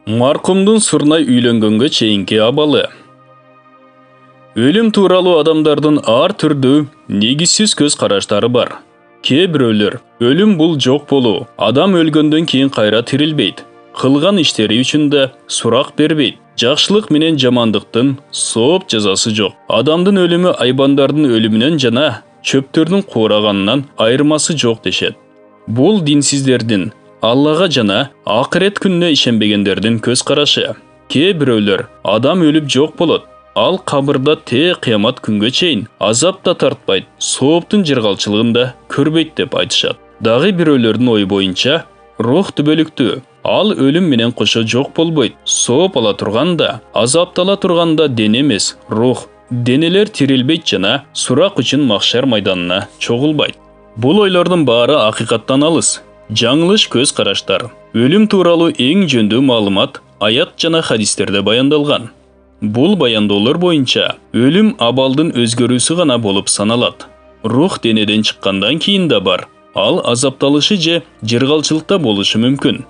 Марқұмдың Сұрнай үйленгенге чейинки абалы. Өлім туралы адамдардың ар түрді негізсіз көз қараштары бар. Кейбіреулер өлім бұл жоқ болу, адам өлгөндөн кейін қайра тірілбейді. Қылған іштері үшін де сұрақ бербейді. Жақшылық менен жамандықтың соп жазасы жоқ. Адамдың өлімі айбандардың өлімінен жана чөптердің қурағанынан айырмасы жоқ дешет. Бұл динсіздердің Аллаға жана ақырет күніне ишенбегендердің көз қарашы. Кейбіреулер адам өліп жоқ болот. Ал қабырда қиямат күнге чейин азап та тартпайды, сооптың жыргалчылыгында көрбейт деп айтышат. Дагы біреулердің ой бойынша рух түбөлүктүү. Ал өлім менен кошо жоқ болбойт. Сооп ала турганда, азаптала турганда дене эмес, рух. Денелер тирилбейт жана сурак үчүн махшар майданына чогулбайт. Бул ойлордун баары акыйкаттан алыс. Жаңылыш көз караштар. Өлім тууралуу эң жөндүү маалымат аят жана хадистерде баяндалган. Бул баяндоолор боюнча өлім абалдын өзгөрүүсү гана болуп саналат. Рух денеден чыккандан кийин да бар. Ал азапталышы же жыргалчылыкта болушу мүмкүн.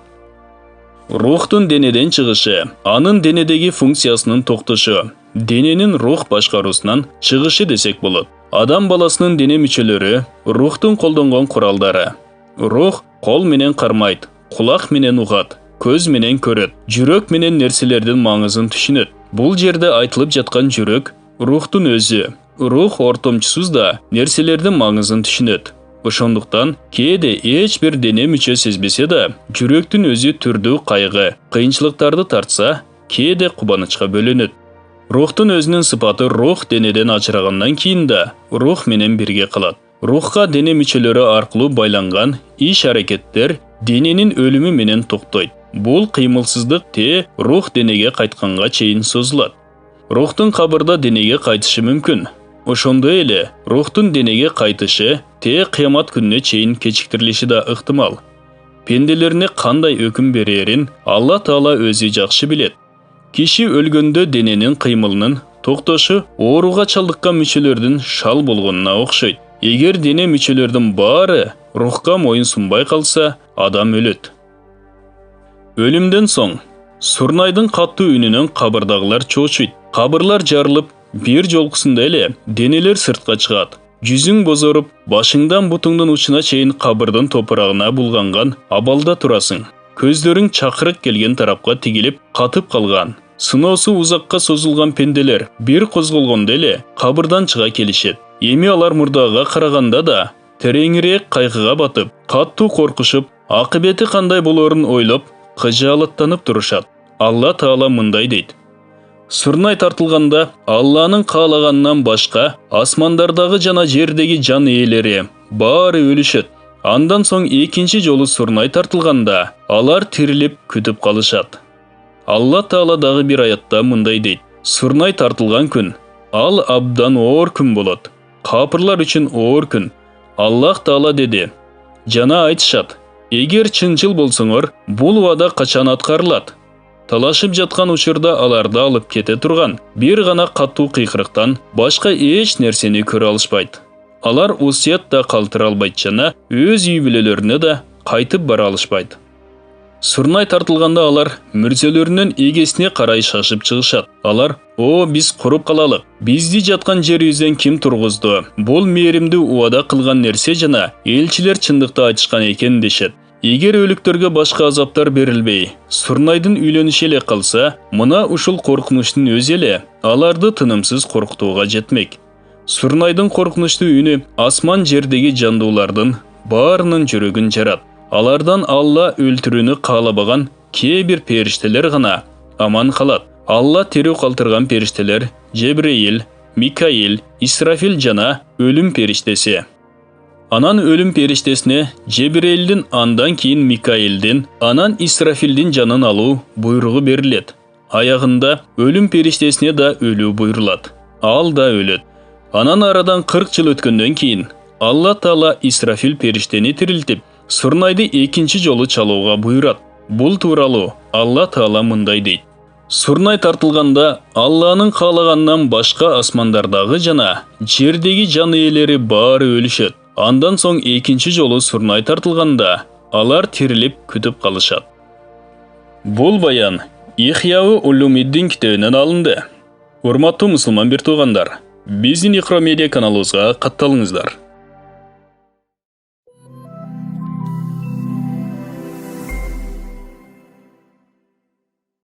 Рухтун денеден чыгышы, анын денедеги функциясынын токтошу, дененин рух башкаруусунан чыгышы десек болот. Адам баласынын дене мүчөлөрү рухтун колдонгон куралдары. Рух кол менен кармайт, кулак менен угат, көз менен көрөт, жүрөк менен нерселердин маңызын түшүнөт. Бул жерде айтылып жаткан жүрөк рухтун өзү. Рух ортомчусуз да нерселердин маңызын түшүнөт. Ошондуктан кээде эч бир дене мүчө сезбесе да, жүрөктүн өзү түрдүү кайгы, кыйынчылыктарды тартса, кээде кубанычка бөлөнөт. Рухтун өзүнүн сыпаты рух денеден ажырагандан кийин да рух менен бирге калат. Рухка дене мүчөлөрү аркылуу байланган иш-аракеттер дененин өлүмү менен токтойт. Бул кыймылсыздык рух денеге кайтканга чейин созулат. Рухтун кабырда денеге кайтышы мүмкүн. Ошондой эле рухтун денеге кайтышы кыямат күнүнө чейин кечиктирилиши да ыктымал. Пенделерине кандай өкүм берерин Алла Таала өзү жакшы билет. Киши өлгөндө дененин кыймылынын токтошу ооруга чалдыккан мүчөлөрдүн шал болгонуна окшойт. Эгер дене мүчөлөрдүн баары рухка моюн сунбай калса, адам өлөт. Өлүмдөн соң Сурнайдын каттуу үнүнөн кабырдагылар чоочуйт. Кабырлар жарылып, бир жолкусунда эле денелер сыртка чыгат. Жүзүң бозоруп, башыңдан бутуңдун учуна чейин кабырдын топурагына булганган абалда турасың. Көздөрүң чакырык келген тарапка тигилип катып калган. Сыноосу узакка созулган пенделер бир козголгондо эле кабырдан чыга келишет. Эми алар мурдага караганда да тереңирээк кайгыга батып, каттуу коркушуп, акыбети кандай болорун ойлоп, кыжаалаттанып турушат. Алла Таала мындай дейт: Сурнай тартылганда Алланын каалаганынан башка асмандардагы жана жердеги жан ээлери баары өлүшөт. Андан соң экинчи жолу Сурнай тартылганда алар тирилип күтүп калышат. Алла Таала дагы бир аятта мындай дейт: Сурнай тартылган күн ал абдан оор күн болот. Капырлар үчүн оор күн. Аллах Таала деди: Жана айтышат: Эгер чынчыл болсоңор, бул убада качан аткарылат? Талашып жаткан учурда аларды алып кете турган бир гана каттуу кыйкырыктан башка эч нерсени көрө алышпайт. Алар усият да калтыра албайт жана өз үй бүлөлөрүнө да кайтып бара алышпайт. Сурнай тартылганда алар мүрзөлөрүнүн эгесине карай шашып чыгышат. Алар: "О, биз куруп калалык. Бизди жаткан жерибизден ким тургузду? Бул мээримдүү убада кылган нерсе жана элчилер чындыкты айтышкан экен" дешет. Эгер өлүктөргө башка азаптар берилбей, Сурнайдын үйлөнүшү эле калса, мына ушул коркунучтун өзү эле аларды тынымсыз коркутууга жетмек. Сурнайдын коркунучтуу үнү асман жердеги жандуулардын баарынын жүрөгүн жарат. Алардан Алла өлтүрүүнү каалабаган кээ бир периштелер гана аман калат. Алла тирүү калтырган периштелер Жебреил, Микаил, Исрафил жана өлүм периштеси. Анан өлүм периштесине Жебреилдин, андан кийин Микаилдин, анан Исрафилдин жанын алуу буйругу берилет. Аягында өлүм периштесине да өлүү буйрулат. Ал да өлөт. Анан арадан 40 жыл өткөндөн кийин Алла Таала Исрафил периштени тирилтип, Сурнайды экинчи жолу чалууга буйрат. Бул тууралуу Алла Таала мындай дейт: Сурнай тартылганда Алланын каалаганынан башка асмандардагы жана жердеги жан ээлери баары өлүшөт. Андан соң экинчи жолу Сурнай тартылганда алар тирилип күтүп калышат. Бул баян Ихяу Улумиддин китебинен алынды. Урматтуу мусулман бир туугандар, биздин Икро медиа каналыбызга катталыңыздар.